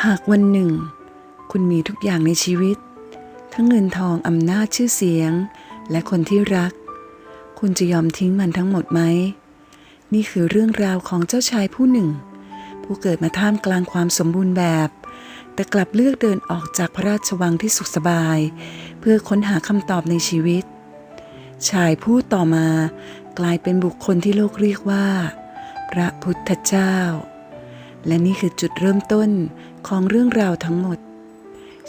หากวันหนึ่งคุณมีทุกอย่างในชีวิตทั้งเงินทองอำนาจชื่อเสียงและคนที่รักคุณจะยอมทิ้งมันทั้งหมดไหมนี่คือเรื่องราวของเจ้าชายผู้หนึ่งผู้เกิดมาท่ามกลางความสมบูรณ์แบบแต่กลับเลือกเดินออกจากพระราชวังที่สุขสบายเพื่อค้นหาคำตอบในชีวิตชายผู้ต่อมากลายเป็นบุคคลที่โลกเรียกว่าพระพุทธเจ้าและนี่คือจุดเริ่มต้นของเรื่องราวทั้งหมด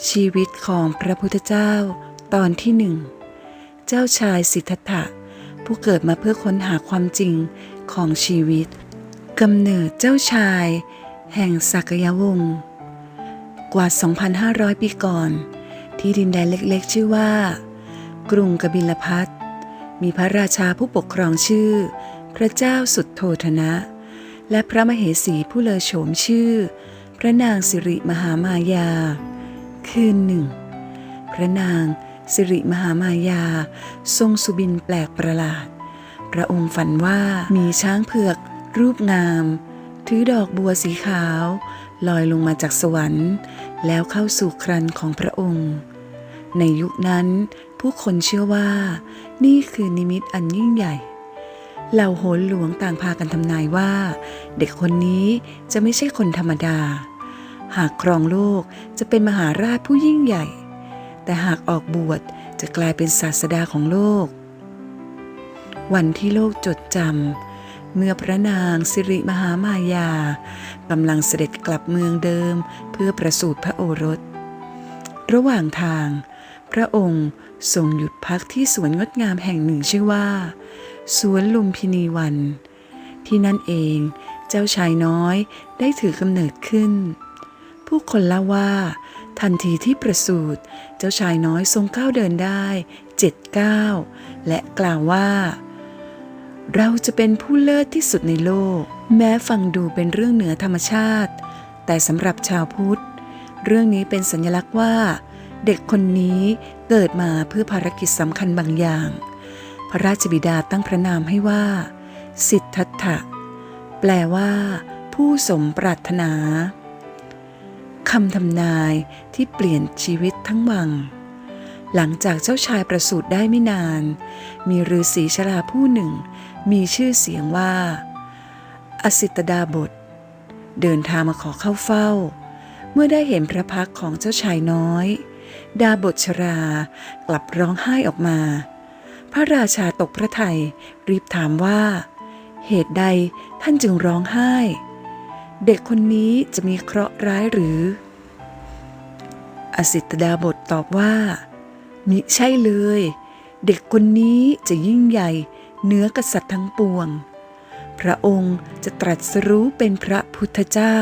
ชีวิตของพระพุทธเจ้าตอนที่หนึ่งเจ้าชายสิทธัตถะผู้เกิดมาเพื่อค้นหาความจริงของชีวิตกำเนิดเจ้าชายแห่งสักยวงศ์กว่า 2,500 ปีก่อนที่ดินแดนเล็กๆชื่อว่ากรุงกบิลพัสมีพระราชาผู้ปกครองชื่อพระเจ้าสุทโธทนะและพระมเหสีผู้เลอโฉมชื่อพระนางสิริมหามายาคืนหนึ่งพระนางสิริมหามายาทรงสุบินแปลกประหลาดพระองค์ฝันว่ามีช้างเผือกรูปงามถือดอกบัวสีขาวลอยลงมาจากสวรรค์แล้วเข้าสู่ครันของพระองค์ในยุคนั้นผู้คนเชื่อว่านี่คือนิมิตอันยิ่งใหญ่เหล่าโหรหลวงต่างพากันทำนายว่าเด็กคนนี้จะไม่ใช่คนธรรมดาหากครองโลกจะเป็นมหาราชผู้ยิ่งใหญ่แต่หากออกบวชจะกลายเป็นศาสดาของโลกวันที่โลกจดจำเมื่อพระนางสิริมหามายากำลังเสด็จกลับเมืองเดิมเพื่อประสูติพระโอรสระหว่างทางพระองค์ทรงหยุดพักที่สวนงดงามแห่งหนึ่งชื่อว่าสวนลุมพินีวันที่นั่นเองเจ้าชายน้อยได้ถือกำเนิดขึ้นผู้คนเล่าว่าทันทีที่ประสูติเจ้าชายน้อยทรงก้าวเดินได้7 ก้าวและกล่าวว่าเราจะเป็นผู้เลิศที่สุดในโลกแม้ฟังดูเป็นเรื่องเหนือธรรมชาติแต่สำหรับชาวพุทธเรื่องนี้เป็นสัญลักษณ์ว่าเด็กคนนี้เกิดมาเพื่อภารกิจสำคัญบางอย่างพระราชบิดาตั้งพระนามให้ว่าสิทธัตถะแปลว่าผู้สมปรารถนาคำทำนายที่เปลี่ยนชีวิตทั้งวังหลังจากเจ้าชายประสูติได้ไม่นานมีฤาษีชราผู้หนึ่งมีชื่อเสียงว่าอสิตดาบสเดินทางมาขอเข้าเฝ้าเมื่อได้เห็นพระพักตร์ของเจ้าชายน้อยดาบสชรากลับร้องไห้ออกมาพระราชาตกพระทัยรีบถามว่าเหตุใดท่านจึงร้องไห้เด็กคนนี้จะมีเคราะห์ร้ายหรืออสิตดาบสตอบว่ามิใช่เลยเด็กคนนี้จะยิ่งใหญ่เหนือกษัตริย์ทั้งปวงพระองค์จะตรัสรู้เป็นพระพุทธเจ้า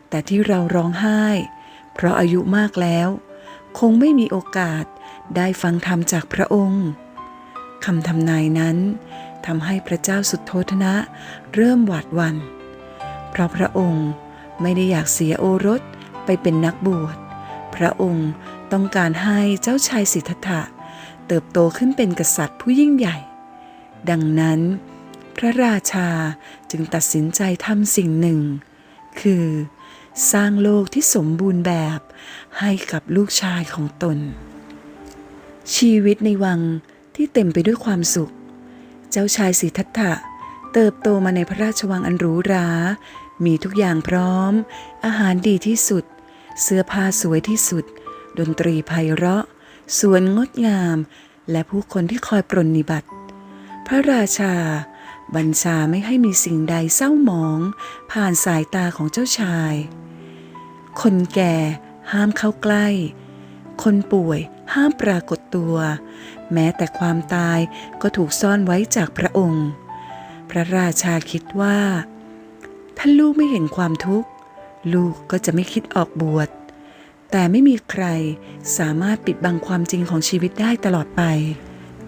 แต่ที่เราร้องไห้เพราะอายุมากแล้วคงไม่มีโอกาสได้ฟังธรรมจากพระองค์คำทำนายนั้นทำให้พระเจ้าสุทโธทนะเริ่มหวาดหวั่นเพราะพระองค์ไม่ได้อยากเสียโอรสไปเป็นนักบวชพระองค์ต้องการให้เจ้าชายสิทธัตถะเติบโตขึ้นเป็นกษัตริย์ผู้ยิ่งใหญ่ดังนั้นพระราชาจึงตัดสินใจทำสิ่งหนึ่งคือสร้างโลกที่สมบูรณ์แบบให้กับลูกชายของตนชีวิตในวังที่เต็มไปด้วยความสุขเจ้าชายสิทธัตถะเติบโตมาในพระราชวังอันหรูหรามีทุกอย่างพร้อมอาหารดีที่สุดเสื้อผ้าสวยที่สุดดนตรีไพเราะสวนงดงามและผู้คนที่คอยปรนนิบัติพระราชาบัญชาไม่ให้มีสิ่งใดเศร้าหมองผ่านสายตาของเจ้าชายคนแก่ห้ามเข้าใกล้คนป่วยห้ามปรากฏตัวแม้แต่ความตายก็ถูกซ่อนไว้จากพระองค์พระราชาคิดว่าถ้าลูกไม่เห็นความทุกข์ลูกก็จะไม่คิดออกบวชแต่ไม่มีใครสามารถปิดบังความจริงของชีวิตได้ตลอดไป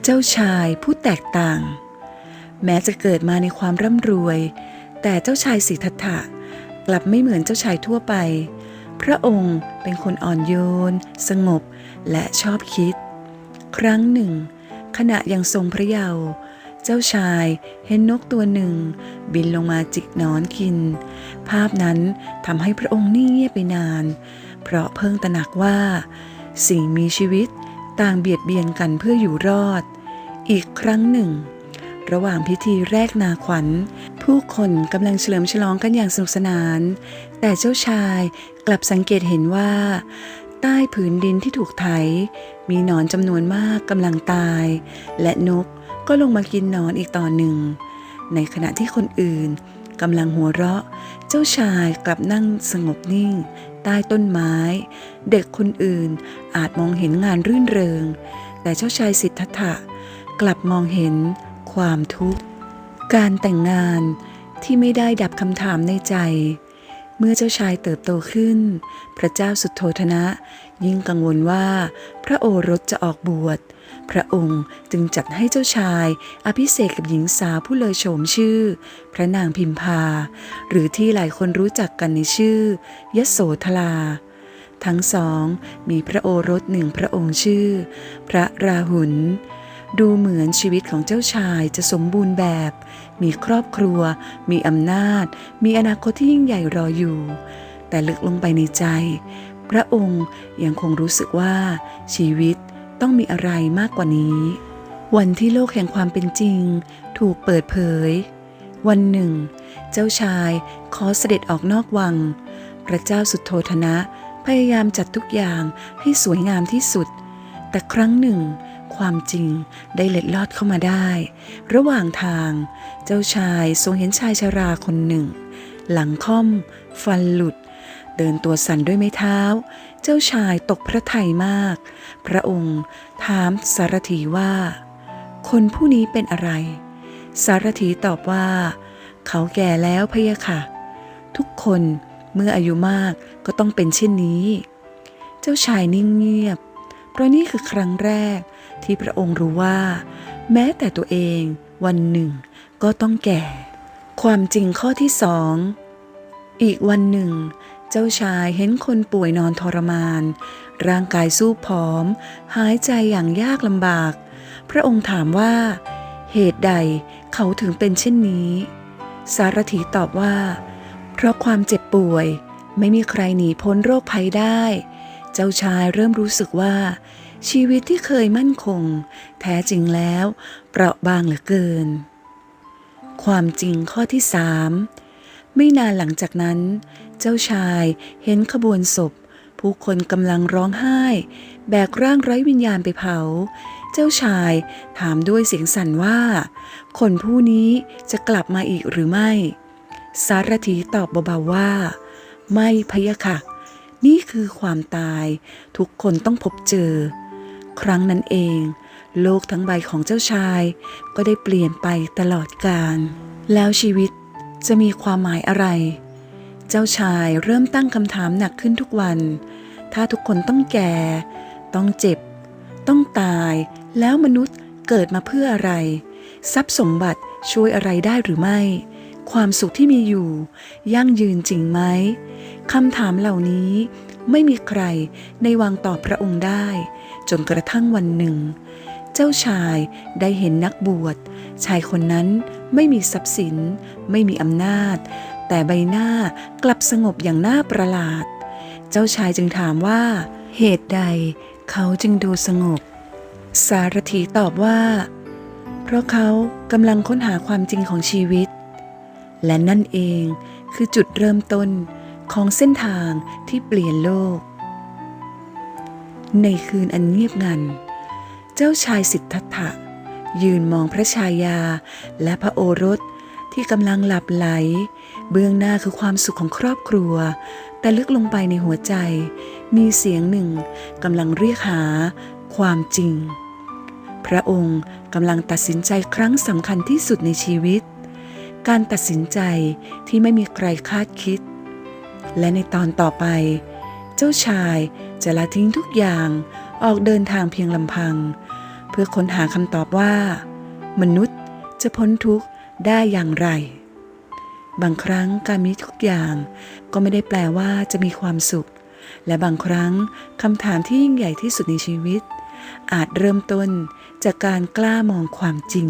เจ้าชายผู้แตกต่างแม้จะเกิดมาในความร่ำรวยแต่เจ้าชายสิทธัตถะกลับไม่เหมือนเจ้าชายทั่วไปพระองค์เป็นคนอ่อนโยนสงบและชอบคิดครั้งหนึ่งขณะยังทรงพระเยาว์ เจ้าชายเห็นนกตัวหนึ่งบินลงมาจิกหนอนกินภาพนั้นทำให้พระองค์นิ่งเงียบไปนานเพราะเพิ่งตระหนักว่าสิ่งมีชีวิตต่างเบียดเบียนกันเพื่ออยู่รอดอีกครั้งหนึ่งระหว่างพิธีแรกนาขวัญผู้คนกำลังเฉลิมฉลองกันอย่างสนุกสนานแต่เจ้าชายกลับสังเกตเห็นว่าใต้ผืนดินที่ถูกไถมีหนอนจำนวนมากกำลังตายและนกก็ลงมากินหนอนอีกต่อหนึ่งในขณะที่คนอื่นกำลังหัวเราะเจ้าชายกลับนั่งสงบนิ่งใต้ต้นไม้เด็กคนอื่นอาจมองเห็นงานรื่นเริงแต่เจ้าชายสิทธัตถะกลับมองเห็นความทุกข์การแต่งงานที่ไม่ได้ดับคำถามในใจเมื่อเจ้าชายเติบโตขึ้นพระเจ้าสุโธทนะยิ่งกังวลว่าพระโอรสจะออกบวชพระองค์จึงจัดให้เจ้าชายอภิเษกกับหญิงสาวผู้เลอโฉมชื่อพระนางพิมพาหรือที่หลายคนรู้จักกันในชื่อยโสธราทั้งสองมีพระโอรสหนึ่งพระองค์ชื่อพระราหุลดูเหมือนชีวิตของเจ้าชายจะสมบูรณ์แบบมีครอบครัวมีอำนาจมีอนาคตที่ยิ่งใหญ่รออยู่แต่ลึกลงไปในใจพระองค์ยังคงรู้สึกว่าชีวิตต้องมีอะไรมากกว่านี้วันที่โลกแห่งความเป็นจริงถูกเปิดเผยวันหนึ่งเจ้าชายขอเสด็จออกนอกวังพระเจ้าสุโธทนะพยายามจัดทุกอย่างให้สวยงามที่สุดแต่ครั้งหนึ่งความจริงได้เล็ดลอดเข้ามาได้ระหว่างทางเจ้าชายทรงเห็นชายชราคนหนึ่งหลังค่อมฟันหลุดเดินตัวสั่นด้วยไม้เท้าเจ้าชายตกพระทัยมากพระองค์ถามสารถีว่าคนผู้นี้เป็นอะไรสารถีตอบว่าเขาแก่แล้วพะยะค่ะทุกคนเมื่ออายุมากก็ต้องเป็นเช่นนี้เจ้าชายนิ่งเงียบเพราะนี่คือครั้งแรกที่พระองค์รู้ว่าแม้แต่ตัวเองวันหนึ่งก็ต้องแก่ความจริงข้อที่สองอีกวันหนึ่งเจ้าชายเห็นคนป่วยนอนทรมานร่างกายสู้ผอมหายใจอย่างยากลำบากพระองค์ถามว่าเหตุใดเขาถึงเป็นเช่นนี้สารถีตอบว่าเพราะความเจ็บป่วยไม่มีใครหนีพ้นโรคภัยได้เจ้าชายเริ่มรู้สึกว่าชีวิตที่เคยมั่นคงแท้จริงแล้วเปราะบางเหลือเกินความจริงข้อที่สามไม่นานหลังจากนั้นเจ้าชายเห็นขบวนศพผู้คนกำลังร้องไห้แบกร่างไร้วิญญาณไปเผาเจ้าชายถามด้วยเสียงสั่นว่าคนผู้นี้จะกลับมาอีกหรือไม่สารถีตอบเบาๆว่าไม่พะยะค่ะนี่คือความตายทุกคนต้องพบเจอครั้งนั้นเองโลกทั้งใบของเจ้าชายก็ได้เปลี่ยนไปตลอดกาลแล้วชีวิตจะมีความหมายอะไรเจ้าชายเริ่มตั้งคำถามหนักขึ้นทุกวันถ้าทุกคนต้องแก่ต้องเจ็บต้องตายแล้วมนุษย์เกิดมาเพื่ออะไรทรัพย์สมบัติช่วยอะไรได้หรือไม่ความสุขที่มีอยู่ยั่งยืนจริงไหมคำถามเหล่านี้ไม่มีใครในวังตอบพระองค์ได้จนกระทั่งวันหนึ่งเจ้าชายได้เห็นนักบวชชายคนนั้นไม่มีทรัพย์สินไม่มีอำนาจแต่ใบหน้ากลับสงบอย่างน่าประหลาดเจ้าชายจึงถามว่าเหตุใดเขาจึงดูสงบสารถีตอบว่าเพราะเขากำลังค้นหาความจริงของชีวิตและนั่นเองคือจุดเริ่มต้นของเส้นทางที่เปลี่ยนโลกในคืนอันเงียบงันเจ้าชายสิทธัตถะยืนมองพระชายาและพระโอรสที่กำลังหลับไหลเบื้องหน้าคือความสุขของครอบครัวแต่ลึกลงไปในหัวใจมีเสียงหนึ่งกำลังเรียกหาความจริงพระองค์กำลังตัดสินใจครั้งสำคัญที่สุดในชีวิตการตัดสินใจที่ไม่มีใครคาดคิดและในตอนต่อไปเจ้าชายจะละทิ้งทุกอย่างออกเดินทางเพียงลำพังเพื่อค้นหาคำตอบว่ามนุษย์จะพ้นทุกข์ได้อย่างไรบางครั้งการมีทุกอย่างก็ไม่ได้แปลว่าจะมีความสุขและบางครั้งคำถามที่ยิ่งใหญ่ที่สุดในชีวิตอาจเริ่มต้นจากการกล้ามองความจริง